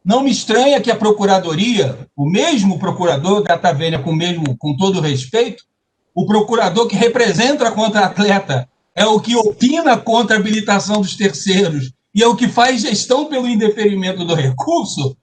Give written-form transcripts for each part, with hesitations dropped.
Não me estranha que a Procuradoria, o mesmo procurador da Tavênia, com todo respeito, o procurador que representa contra atleta é o que opina contra a habilitação dos terceiros e é o que faz gestão pelo indeferimento do recurso,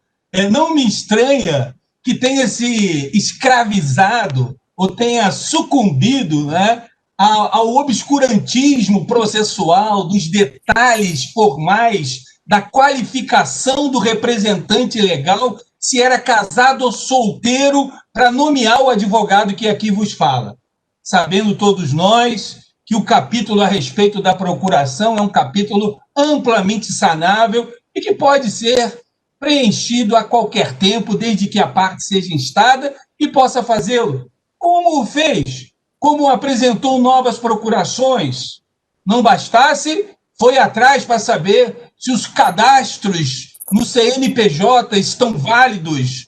não me estranha que tenha se escravizado ou tenha sucumbido, né, ao obscurantismo processual, dos detalhes formais, da qualificação do representante legal, se era casado ou solteiro, para nomear o advogado que aqui vos fala. Sabendo todos nós que o capítulo a respeito da procuração é um capítulo amplamente sanável e que pode ser preenchido a qualquer tempo, desde que a parte seja instada e possa fazê-lo. Como o fez? Como apresentou novas procurações? Não bastasse, foi atrás para saber se os cadastros no CNPJ estão válidos,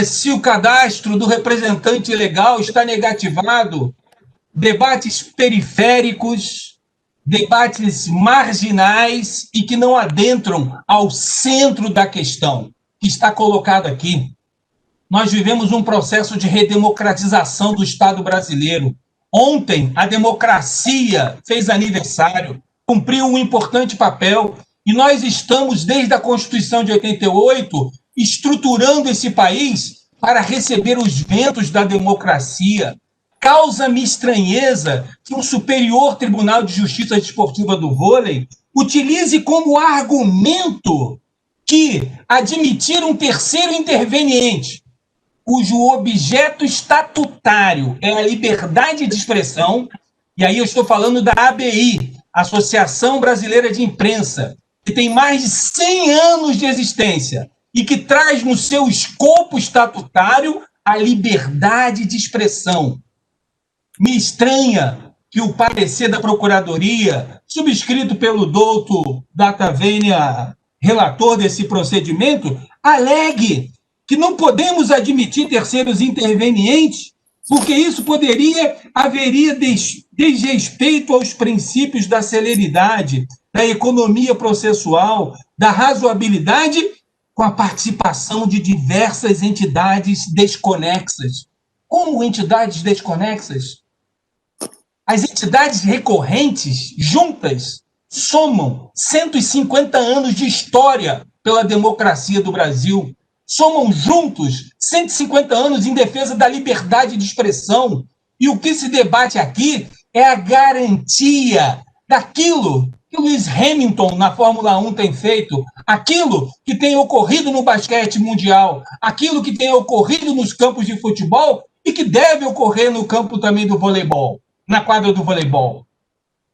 se o cadastro do representante legal está negativado. Debates periféricos, debates marginais e que não adentram ao centro da questão que está colocado aqui. Nós vivemos um processo de redemocratização do Estado brasileiro. Ontem, a democracia fez aniversário, cumpriu um importante papel, e nós estamos, desde a Constituição de 88, estruturando esse país para receber os ventos da democracia. Causa-me estranheza que um Superior Tribunal de Justiça Desportiva do Vôlei utilize como argumento que admitir um terceiro interveniente, cujo objeto estatutário é a liberdade de expressão, e aí eu estou falando da ABI, Associação Brasileira de Imprensa, que tem mais de 100 anos de existência e que traz no seu escopo estatutário a liberdade de expressão. Me estranha que o parecer da Procuradoria, subscrito pelo doutor da Tavênia, relator desse procedimento, alegue que não podemos admitir terceiros intervenientes, porque isso haveria desrespeito aos princípios da celeridade, da economia processual, da razoabilidade, com a participação de diversas entidades desconexas. Como entidades desconexas? As entidades recorrentes, juntas, somam 150 anos de história pela democracia do Brasil. Somam juntos 150 anos em defesa da liberdade de expressão. E o que se debate aqui é a garantia daquilo que Lewis Hamilton, na Fórmula 1, tem feito, aquilo que tem ocorrido no basquete mundial, aquilo que tem ocorrido nos campos de futebol e que deve ocorrer no campo também do voleibol, na quadra do voleibol.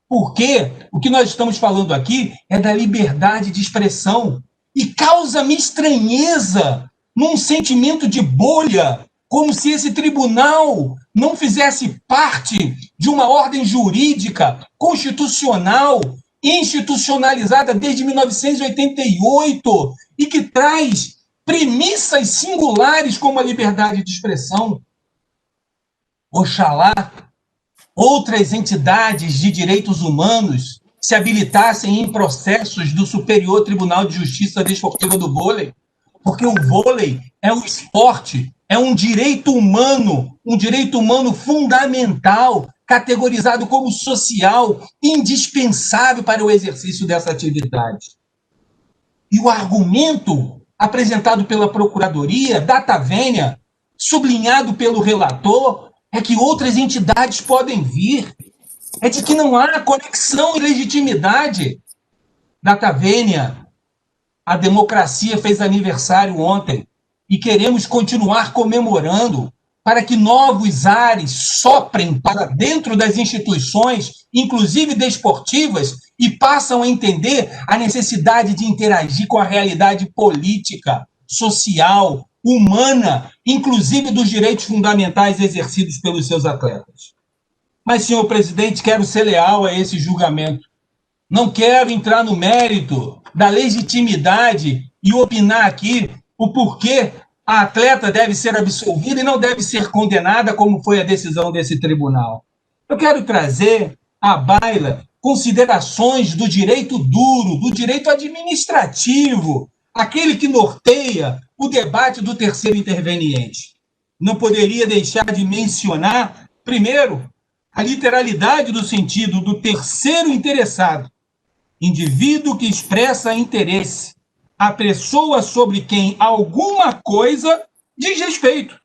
Porque o que nós estamos falando aqui é da liberdade de expressão. E causa-me estranheza num sentimento de bolha, como se esse tribunal não fizesse parte de uma ordem jurídica, constitucional, institucionalizada desde 1988 e que traz premissas singulares como a liberdade de expressão. Oxalá outras entidades de direitos humanos se habilitassem em processos do Superior Tribunal de Justiça Desportiva do Vôlei, porque o vôlei é um esporte, é um direito humano fundamental, categorizado como social, indispensável para o exercício dessa atividade. E o argumento apresentado pela Procuradoria da Tavênia, sublinhado pelo relator, é que outras entidades podem vir, é de que não há conexão e legitimidade da Tavênia. A democracia fez aniversário ontem e queremos continuar comemorando para que novos ares soprem para dentro das instituições, inclusive desportivas, e passam a entender a necessidade de interagir com a realidade política, social, humana, inclusive dos direitos fundamentais exercidos pelos seus atletas. Mas, senhor presidente, quero ser leal a esse julgamento. Não quero entrar no mérito da legitimidade e opinar aqui o porquê a atleta deve ser absolvida e não deve ser condenada, como foi a decisão desse tribunal. Eu quero trazer à baila considerações do direito duro, do direito administrativo, aquele que norteia o debate do terceiro interveniente. Não poderia deixar de mencionar, primeiro, a literalidade do sentido do terceiro interessado, indivíduo que expressa interesse, a pessoa sobre quem alguma coisa diz respeito,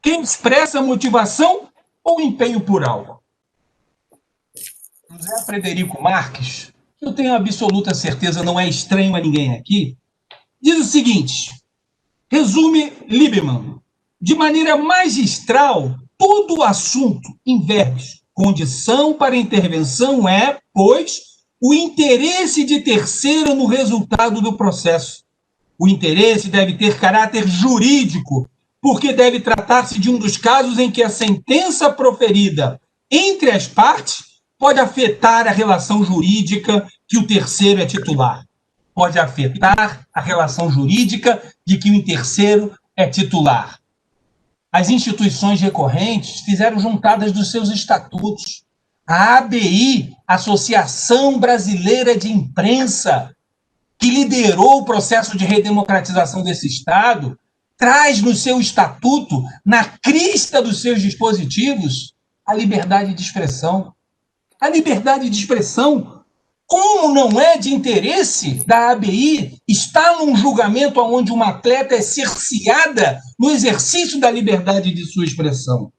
quem expressa motivação ou empenho por algo. José Frederico Marques, que eu tenho absoluta certeza não é estranho a ninguém aqui, diz o seguinte, resume Lieberman, de maneira magistral, todo o assunto em verbos. Condição para intervenção é, pois, o interesse de terceiro no resultado do processo. O interesse deve ter caráter jurídico, porque deve tratar-se de um dos casos em que a sentença proferida entre as partes pode afetar a relação jurídica que o terceiro é titular. Pode afetar a relação jurídica de que o terceiro é titular. As instituições recorrentes fizeram juntadas dos seus estatutos. A ABI, Associação Brasileira de Imprensa, que liderou o processo de redemocratização desse Estado, traz no seu estatuto, na crista dos seus dispositivos, a liberdade de expressão. A liberdade de expressão, como não é de interesse da ABI, está num julgamento onde uma atleta é cerceada no exercício da liberdade de sua expressão.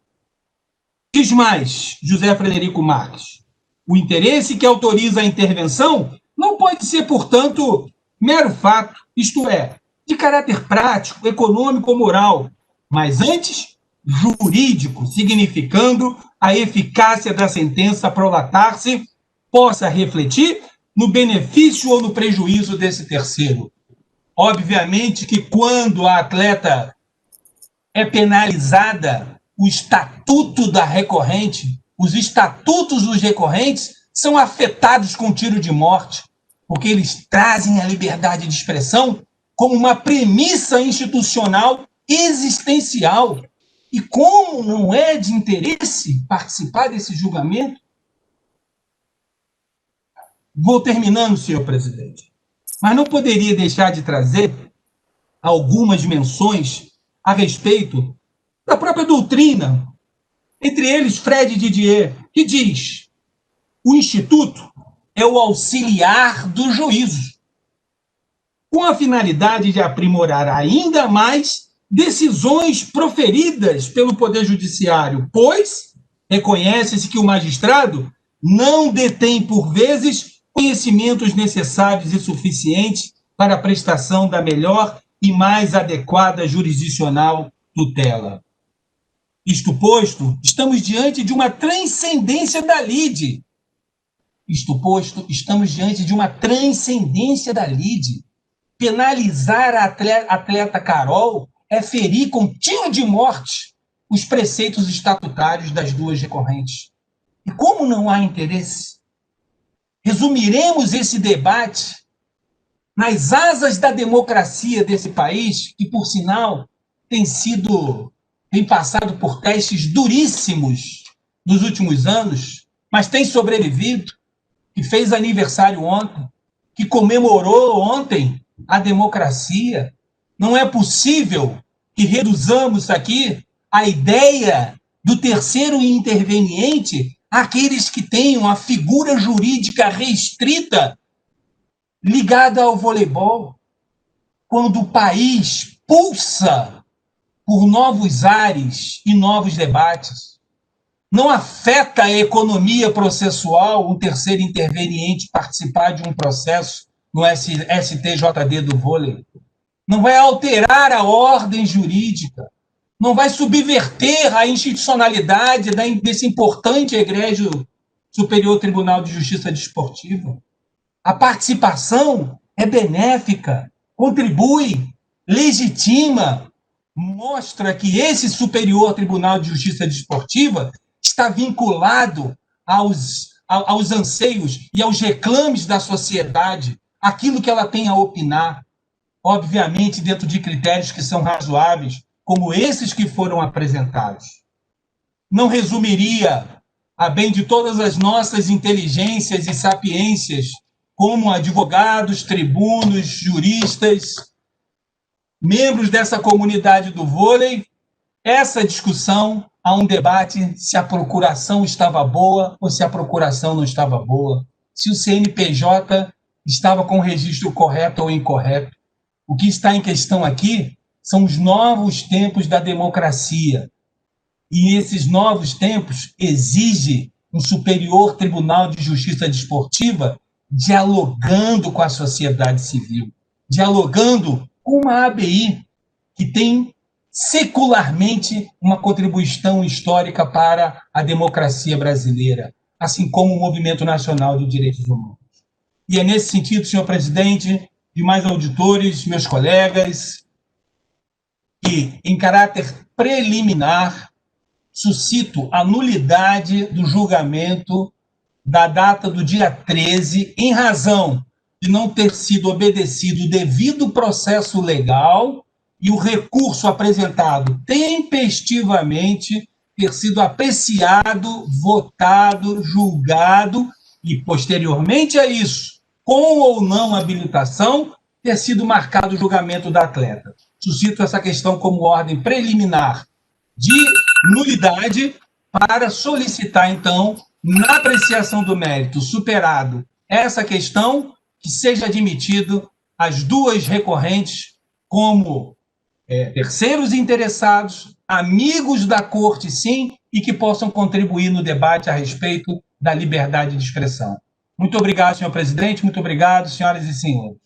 Diz mais, José Frederico Marques, o interesse que autoriza a intervenção não pode ser, portanto, mero fato, isto é, de caráter prático, econômico ou moral, mas antes jurídico, significando a eficácia da sentença prolatar-se possa refletir no benefício ou no prejuízo desse terceiro. Obviamente que quando a atleta é penalizada, o estatuto da recorrente, os estatutos dos recorrentes são afetados com tiro de morte, porque eles trazem a liberdade de expressão como uma premissa institucional existencial. E como não é de interesse participar desse julgamento? Vou terminando, senhor presidente, mas não poderia deixar de trazer algumas menções a respeito da própria doutrina, entre eles Fred Didier, que diz: o Instituto é o auxiliar do juízo, com a finalidade de aprimorar ainda mais decisões proferidas pelo Poder Judiciário, pois reconhece-se que o magistrado não detém, por vezes, conhecimentos necessários e suficientes para a prestação da melhor e mais adequada jurisdicional tutela. Isto posto, estamos diante de uma transcendência da lide. Isto posto, estamos diante de uma transcendência da lide. Penalizar a atleta Carol é ferir com tiro de morte os preceitos estatutários das duas recorrentes. E como não há interesse, resumiremos esse debate nas asas da democracia desse país, que, por sinal, tem passado por testes duríssimos nos últimos anos, mas tem sobrevivido, que fez aniversário ontem, que comemorou ontem a democracia. Não é possível que reduzamos aqui a ideia do terceiro interveniente àqueles que tenham a figura jurídica restrita ligada ao voleibol. Quando o país pulsa por novos ares e novos debates, não afeta a economia processual um terceiro interveniente participar de um processo no STJD do vôlei. Não vai alterar a ordem jurídica, não vai subverter a institucionalidade desse importante egrégio Superior Tribunal de Justiça Desportiva. A participação é benéfica, contribui, legitima, mostra que esse Superior Tribunal de Justiça Desportiva está vinculado aos anseios e aos reclames da sociedade, aquilo que ela tem a opinar, obviamente dentro de critérios que são razoáveis, como esses que foram apresentados. Não resumiria, a bem de todas as nossas inteligências e sapiências, como advogados, tribunos, juristas, membros dessa comunidade do vôlei, essa discussão, há um debate se a procuração estava boa ou se a procuração não estava boa, se o CNPJ estava com o registro correto ou incorreto. O que está em questão aqui são os novos tempos da democracia. E esses novos tempos exigem um Superior Tribunal de Justiça Desportiva dialogando com a sociedade civil, dialogando com uma ABI que tem secularmente uma contribuição histórica para a democracia brasileira, assim como o Movimento Nacional de Direitos Humanos. E é nesse sentido, senhor presidente, demais auditores, meus colegas, que, em caráter preliminar, suscito a nulidade do julgamento da data do dia 13, em razão de não ter sido obedecido o devido processo legal e o recurso apresentado tempestivamente ter sido apreciado, votado, julgado e, posteriormente a isso, com ou não habilitação, ter sido marcado o julgamento da atleta. Suscito essa questão como ordem preliminar de nulidade para solicitar, então, na apreciação do mérito superado essa questão, que seja admitido as duas recorrentes como terceiros interessados, amigos da corte, sim, e que possam contribuir no debate a respeito da liberdade de expressão. Muito obrigado, senhor presidente, muito obrigado, senhoras e senhores.